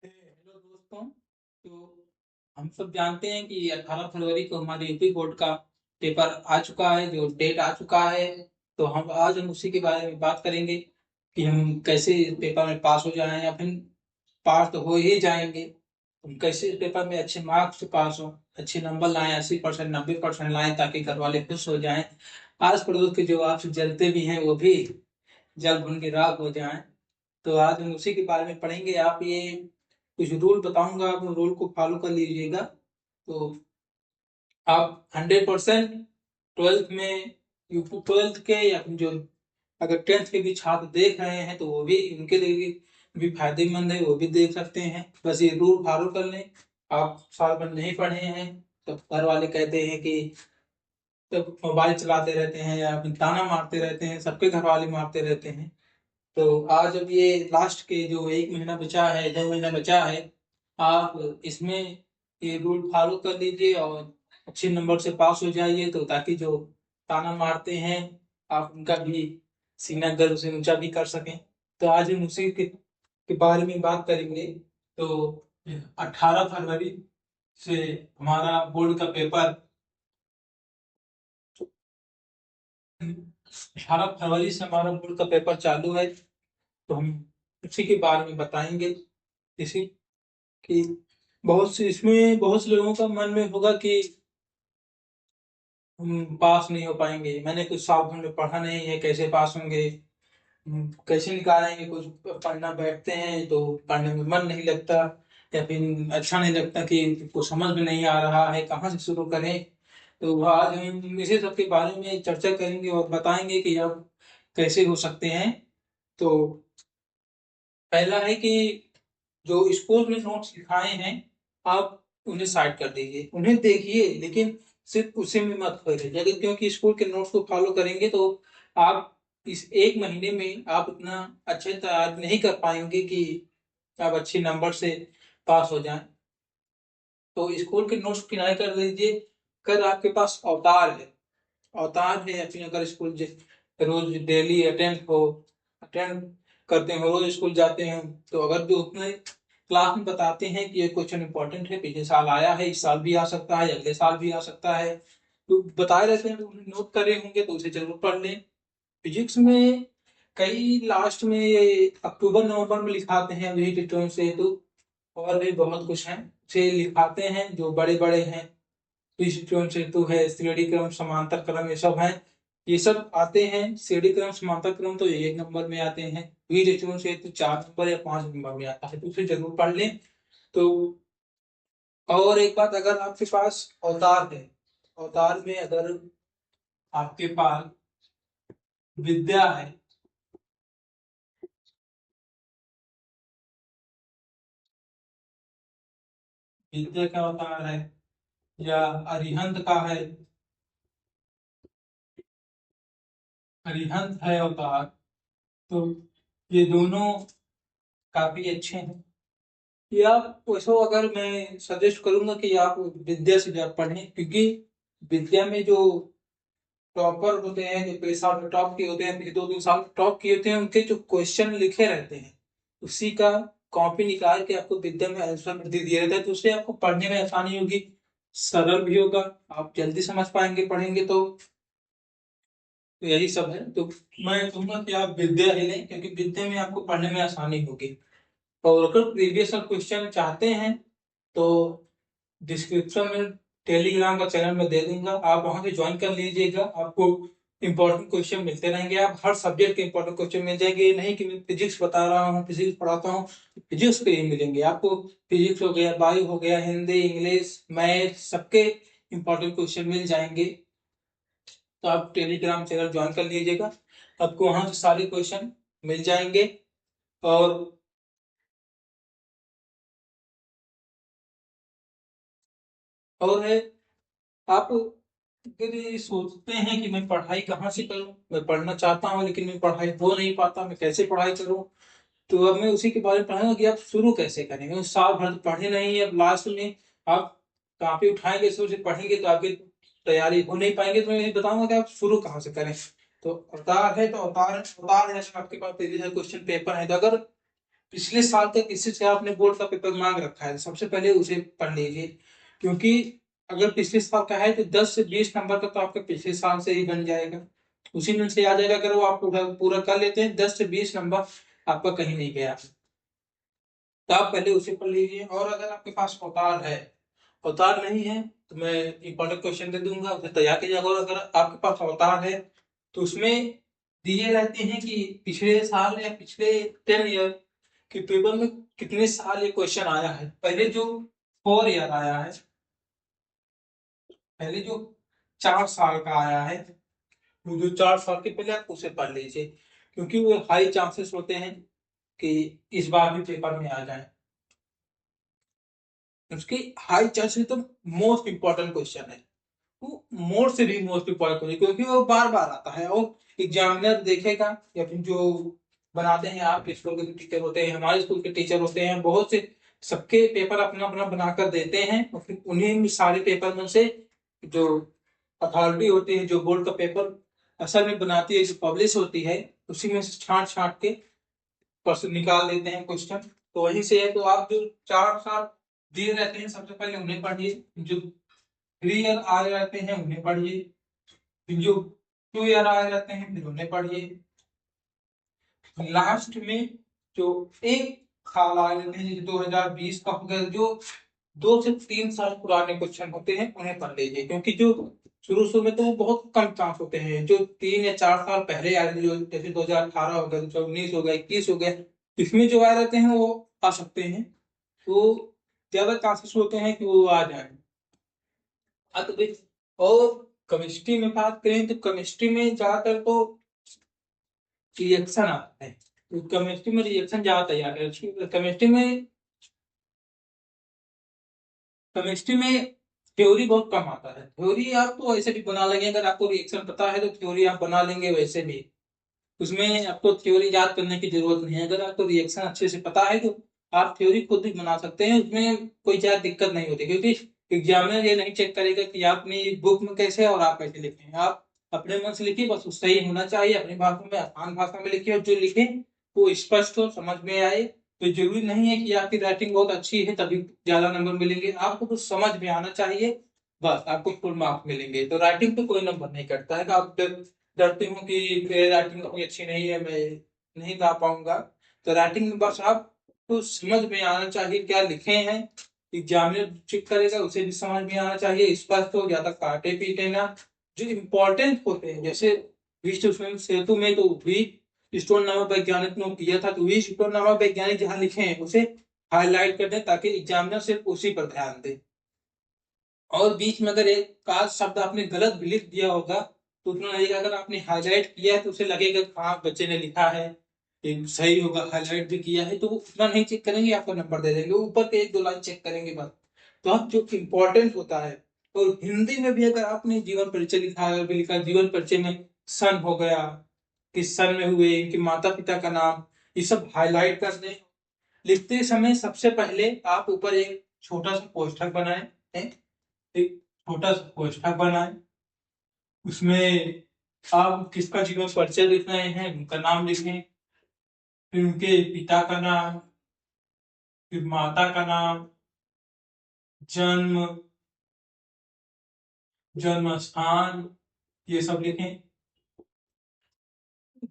Hello दोस्तों। तो हम सब जानते हैं कि 18 फरवरी को हमारे यूपी बोर्ड का पेपर आ चुका है, जो डेट आ चुका है। तो हम उसी के बारे में बात करेंगे कि हम कैसे इस पेपर में पास हो जाएं, या फिर पास तो हो ही जाएंगे। हम कैसे इस पेपर में अच्छे मार्क्स से पास हो, अच्छे नंबर लाएं, 80% 90% लाएं, ताकि घर वाले खुश हो जाएं। आस पड़ोस के जो आपसे जलते भी हैं वो भी जल भुन के राख हो जाएं। तो आज हम उसी के बारे में पढ़ेंगे। आप ये कुछ रूल बताऊंगा, आप उन रूल को फॉलो कर लीजिएगा। तो आप 100% ट्वेल्थ में, यूपी ट्वेल्थ के या फिर जो अगर टेंथ के भी छात्र देख रहे हैं तो वो भी, उनके लिए भी फायदेमंद है, वो भी देख सकते हैं। बस ये रूल फॉलो कर लें। आप साल भर नहीं पढ़े हैं तो घर वाले कहते हैं कि तब मोबाइल चलाते रहते हैं या फिर ताना मारते रहते हैं, सबके घर वाले मारते रहते हैं। तो आज अब ये लास्ट के जो 1 महीना बचा है, 2 महीना बचा है, आप इसमें ये रूल फॉलो कर लीजिए और अच्छे नंबर से पास हो जाइए, तो ताकि जो ताना मारते हैं आप उनका भी सीना गर्व से ऊंचा भी कर सकें। तो आज हम उसी के बारे में बात करेंगे। तो 18 फरवरी से हमारा बोर्ड का पेपर 18 फरवरी से हमारा बोर्ड का पेपर चालू है। तो हम उसी के बारे में बताएंगे। इसी कि बहुत से लोगों का मन में होगा कि हम पास नहीं हो पाएंगे, मैंने कुछ साल भर में पढ़ा नहीं है, कैसे पास होंगे, कैसे निकालेंगे। कुछ पढ़ना बैठते हैं तो पढ़ने में मन नहीं लगता, या फिर अच्छा नहीं लगता कि कुछ समझ में नहीं आ रहा है, कहाँ से शुरू करें। तो आज हम इसी सब के बारे में चर्चा करेंगे और बताएंगे कि अब कैसे हो सकते हैं। तो पहला है कि जो स्कूल में नोट्स लिखाए हैं, आप उन्हें साइड कर दीजिए, उन्हें देखिए लेकिन सिर्फ उसी में मत खोइए। अगर क्योंकि स्कूल के नोट्स को फॉलो करेंगे तो आप इस 1 महीने में आप उतना अच्छे तैयार नहीं कर पाएंगे कि आप अच्छे नंबर से पास हो जाएं। तो स्कूल के नोट्स किनारे कर लीजिए। अगर आपके पास अवतार है, या फिर अगर स्कूल रोज डेली अटेंड करते हैं, रोज स्कूल जाते हैं, तो अगर जो उसमें क्लास में बताते हैं कि ये क्वेश्चन इंपॉर्टेंट है, पिछले साल आया है, इस साल भी आ सकता है, अगले साल भी आ सकता है, तो बताए रहते हैं, तो उन्हें नोट करे होंगे तो उसे जरूर पढ़ लें। फिजिक्स में कई लास्ट में ये अक्टूबर नवंबर में लिखाते हैं विजिट से, तो और भी बहुत कुछ है से लिखाते हैं जो बड़े बड़े हैं। विजिट सेतु है, श्रेणी क्रम, समांतर क्रम, ये सब है। ये सब आते हैं। श्रेणी क्रम समांतर क्रम तो 1 नंबर में आते हैं, विजिट सेतु 4 नंबर या 5 नंबर में आता है, तो उसे जरूर पढ़ लें। तो और एक बात, अगर आपके पास अवतार है, अवतार में अगर आपके पास विद्या है, विद्या का अवतार है, या अरिहंत का है, अरिहंत है अवतार, तो ये दोनों काफी अच्छे हैं। ये आप वैसे, अगर मैं सजेस्ट करूंगा कि आप विद्या से ज्यादा पढ़ें, क्योंकि विद्या में जो टॉपर होते हैं, जो कई साल में टॉप किए होते हैं, फिर 2 3 साल टॉप किए होते हैं, उनके जो क्वेश्चन लिखे रहते हैं, उसी का कॉपी निकाल के आपको विद्या में आंसर दे दिया रहता है, तो उससे आपको पढ़ने में आसानी होगी, सरल भी होगा, आप जल्दी समझ पाएंगे पढ़ेंगे तो यही सब है। तो मैं कहूंगा कि आप विद्या ही लें, क्योंकि विद्या में आपको पढ़ने में आसानी होगी। और अगर प्रीवियस क्वेश्चन चाहते हैं तो डिस्क्रिप्शन में टेलीग्राम का चैनल में दे दूंगा, आप वहां से ज्वाइन कर लीजिएगा। आपको इंपॉर्टेंट क्वेश्चन मिलते रहेंगे, आप हर सब्जेक्ट के इंपॉर्टेंट क्वेश्चन मिल जाएंगे। ये नहीं कि मैं फिजिक्स बता रहा हूँ, फिजिक्स पढ़ाता हूँ, फिजिक्स के ही मिलेंगे आपको। फिजिक्स हो गया, बायो हो गया, हिंदी, इंग्लिश, मैथ, सबके इंपॉर्टेंट क्वेश्चन मिल जाएंगे। तो आप टेलीग्राम चैनल ज्वाइन कर लीजिएगा, आपको वहां से सारे क्वेश्चन मिल जाएंगे। और है, आप अगर ये सोचते हैं कि मैं पढ़ाई कहाँ से करूं, मैं पढ़ना चाहता हूं लेकिन मैं पढ़ाई हो नहीं पाता, मैं कैसे पढ़ाई करूं, तो अब मैं उसी के बारे में पढ़ाऊंगा कि आप शुरू कैसे करेंगे। साल भर तो पढ़े नहीं है, अब लास्ट में आप कॉपी उठाएंगे, शुरू से पढ़ेंगे तो आपकी तैयारी हो नहीं पाएंगे। तो मैं ये बताऊंगा कि आप शुरू कहाँ से करें। तो अवतार है तो अवतार अवतार है, आपके पास प्रीवियस क्वेश्चन पेपर है, तो अगर पिछले साल तक इसी से आपने बोर्ड का पेपर मांग रखा है, सबसे पहले उसे पढ़ लीजिए। क्योंकि अगर पिछले साल का है तो 10 से 20 नंबर का तो आपका पिछले साल से ही बन जाएगा, उसी में से आ जाएगा। अगर वो आप पूरा पूरा कर लेते हैं, 10 से 20 नंबर आपका कहीं नहीं गया। तो आप पहले उसे पढ़ लीजिए। और अगर आपके पास अवतार है, अवतार नहीं है तो मैं इंपॉर्टेंट क्वेश्चन दे दूंगा, उसे तैयार कीजिएगा। और अगर आपके पास अवतार है तो उसमें दिए रहते हैं कि पिछले साल या पिछले 10 ईयर के पेपर में कितने साल ये क्वेश्चन आया है। पहले जो 4 ईयर आया है, पहले जो 4 साल का आया है, वो जो 4 साल के पहले आप उसे पढ़ लीजिए। क्योंकि वो हाई चांसेस होते हैं कि इस बार भी पेपर में आ जाए। उसकी हाई चांसेस तो मोस्ट इंपॉर्टेंट क्वेश्चन है, वो मोर से भी मोस्ट इंपॉर्टेंट क्वेश्चन, क्योंकि वो बार बार आता है। और एग्जामिनर देखेगा या फिर जो बनाते हैं, आप स्कूल के टीचर होते हैं, हमारे स्कूल के टीचर होते हैं, बहुत से सबके पेपर अपना अपना बनाकर देते हैं। और फिर उन्हीं सारे पेपर में से जो अथॉरिटी होती है, जो बोर्ड का पेपर असल में बनाती है, जो पब्लिश होती है, उसी में से छांट छांट के प्रश्न निकाल लेते हैं क्वेश्चन। तो वहीं से है। तो आप जो 4 साल दिए रहते हैं, सबसे पहले उन्हें पढ़िए। जो 3 ईयर आए रहते हैं उन्हें पढ़िए, फिर जो 2 ईयर आए रहते हैं फिर उन्हें पढ़िए। लास्ट में जो एक साल आए रहते हैं, 2020 का हो गया, जो 2 से 3 साल पुराने क्वेश्चन होते हैं उन्हें पढ़ लीजिए। क्योंकि जो शुरू शुरू में तो वो बहुत कम चांस होते हैं, जो 3 या 4 साल पहले आए थे, जो जैसे 2018 हो गया, 2019 हो गया, 21 हो गया, इसमें जो आए रहते हैं वो आ सकते हैं। तो ज्यादा चांसेस होते हैं कि वो आ जाए। तो और केमिस्ट्री में बात करें तो केमिस्ट्री में ज्यादातर तो रिएक्शन आता है। तो केमिस्ट्री में रिएक्शन ज्यादा तैयार है। केमिस्ट्री में थ्योरी बहुत कम आता है। थ्योरी आप तो ऐसे भी बना लेंगे, अगर आपको रिएक्शन पता है तो थ्योरी आप बना लेंगे वैसे भी। उसमें आपको थ्योरी याद करने की जरूरत नहीं है। अगर आपको रिएक्शन अच्छे से पता है तो आप थ्योरी खुद भी बना सकते हैं, उसमें कोई ज्यादा दिक्कत नहीं होती। क्योंकि एग्जामिनर ये नहीं चेक करेगा कि आपने बुक में कैसे और आप कैसे लिखे हैं। आप अपने मन से लिखिए, बस सही होना चाहिए, अपनी भाषा में, आसान भाषा में लिखिए, और जो लिखे वो स्पष्ट हो, समझ में आए। तो जरूरी नहीं है कि आपकी राइटिंग बहुत अच्छी है तभी ज्यादा नंबर मिलेंगे, आपको कुछ समझ में आना चाहिए, बस आपको फुल मार्क्स मिलेंगे। तो राइटिंग पे कोई नंबर नहीं कटता है। आप डरते हो कि मेरी राइटिंग इतनी अच्छी नहीं है, मैं नहीं गा पाऊंगा। तो राइटिंग में बस आपको समझ में आना चाहिए क्या लिखे हैं। एग्जामिनर चेक करेगा, उसे भी समझ में आना चाहिए, स्पष्ट हो, ज्यादा काटे पीटे ना। जो इम्पोर्टेंट होते हैं, जैसे विश्व सेतु में तो वी स्टोन नामक वैज्ञानिक ने किया था, तो वी स्टोन नामक वैज्ञानिक जहाँ लिखे हैं उसे हाईलाइट कर दें, ताकि एग्जामिनर सिर्फ उसी पर ध्यान दे। और बीच में अगर एक आध शब्द आपने गलत भी लिख दिया होगा तो उतना लगेगा। अगर आपने हाईलाइट किया है तो उसे लगेगा कि हाँ बच्चे ने लिखा है, ये सही होगा, हाईलाइट भी किया है, तो वो उतना नहीं चेक करेंगे, आपको नंबर दे देंगे। ऊपर के 1-2 लाइन चेक करेंगे बस। तो अब जो इम्पोर्टेंट होता है, और हिंदी में भी अगर आपने जीवन परिचय लिखा है, भी लिखा है, जीवन परिचय में सन हो गया, किस सन में हुए, इनके माता पिता का नाम, ये सब हाईलाइट कर दें। लिखते समय सबसे पहले आप ऊपर एक छोटा सा कोष्ठक बनाएं, एक छोटा सा कोष्ठक बनाएं। उसमें आप किसका जीवन परिचय लिख रहे हैं, उनका नाम लिखें, फिर उनके पिता का नाम, फिर माता का नाम, जन्म, जन्म स्थान, ये सब लिखें।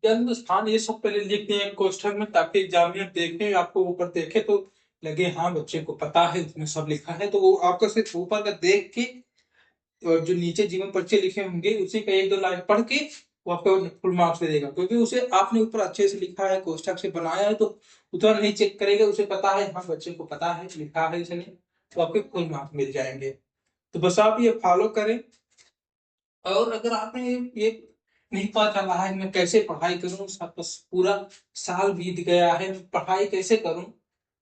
जन्म स्थान ये सब पहले लिख दें कोष्ठक में, ताकि एग्जामिनर देखे, आपको ऊपर देखे तो लगे हाँ बच्चे को पता है, उसमें सब लिखा है। तो वो आपका सिर्फ ऊपर का देख के, और जो नीचे जीवन परिचय लिखे होंगे उसी का 1-2 लाइन पढ़ के वो आपको फुल मार्क्स दे देगा। क्योंकि उसे आपने ऊपर अच्छे से लिखा है, कोष्ठक से बनाया है, तो उतना नहीं चेक करेगा, उसे पता है हाँ बच्चे को पता है, लिखा है इसने, तो आपके फुल मार्क्स मिल जाएंगे। तो बस आप ये फॉलो करें। और अगर आपने ये नहीं पता चला है मैं कैसे पढ़ाई करूं, बस पूरा साल बीत गया है, पढ़ाई कैसे करूं,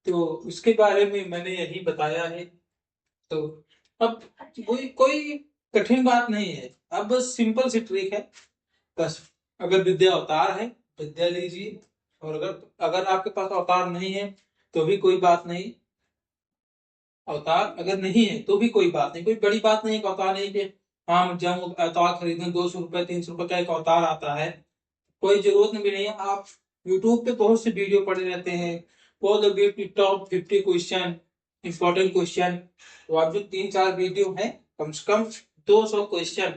तो उसके बारे में मैंने यही बताया है। तो अब कोई कोई कठिन बात नहीं है, अब बस सिंपल सी ट्रिक है। बस अगर विद्या अवतार है, विद्या लीजिए। और अगर अगर आपके पास अवतार नहीं है तो भी कोई बात नहीं। अवतार अगर नहीं है तो भी कोई बात नहीं, कोई बड़ी बात नहीं, एक अवतार नहीं कि हाँ जाऊं अवतार खरीदूं, 200 रुपए 300 रुपए का एक अवतार आता है, कोई जरूरत भी नहीं है। आप यूट्यूब पे बहुत से वीडियो पड़े रहते हैं, वो the give top 50 question, important question. तो आप जो 3-4 वीडियो है, कम से कम 200 क्वेश्चन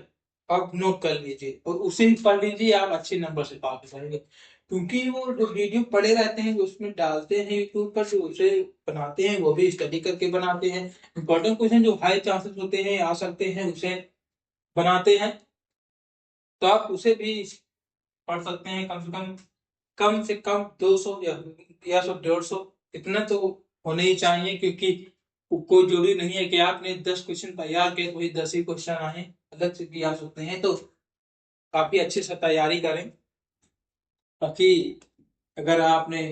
आप नोट कर लीजिए और उसे ही पढ़ लीजिए, आप अच्छे नंबर से पास हो जाएंगे। क्योंकि वो जो वीडियो पड़े रहते हैं, जो उसमें डालते हैं यूट्यूब पर, जो उसे बनाते हैं वो भी स्टडी करके बनाते हैं। इंपॉर्टेंट क्वेश्चन जो हाई चांसेस होते हैं आ सकते हैं, उसे बनाते हैं। तो आप उसे भी पढ़ सकते हैं। कम से कम 200 या 100-150 इतना तो होने ही चाहिए। क्योंकि कोई जरूरी नहीं है कि आपने 10 क्वेश्चन तैयार किए तो वही 10 ही क्वेश्चन आए, अलग से भी आ सकते हैं। तो काफी अच्छे से तैयारी करें। बाकी अगर आपने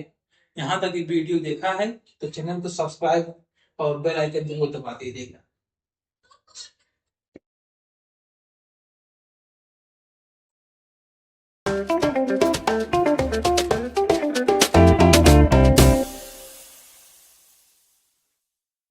यहाँ तक वीडियो देखा है तो चैनल को सब्सक्राइब और बेल आइकन जरूर दबा दीजिएगा।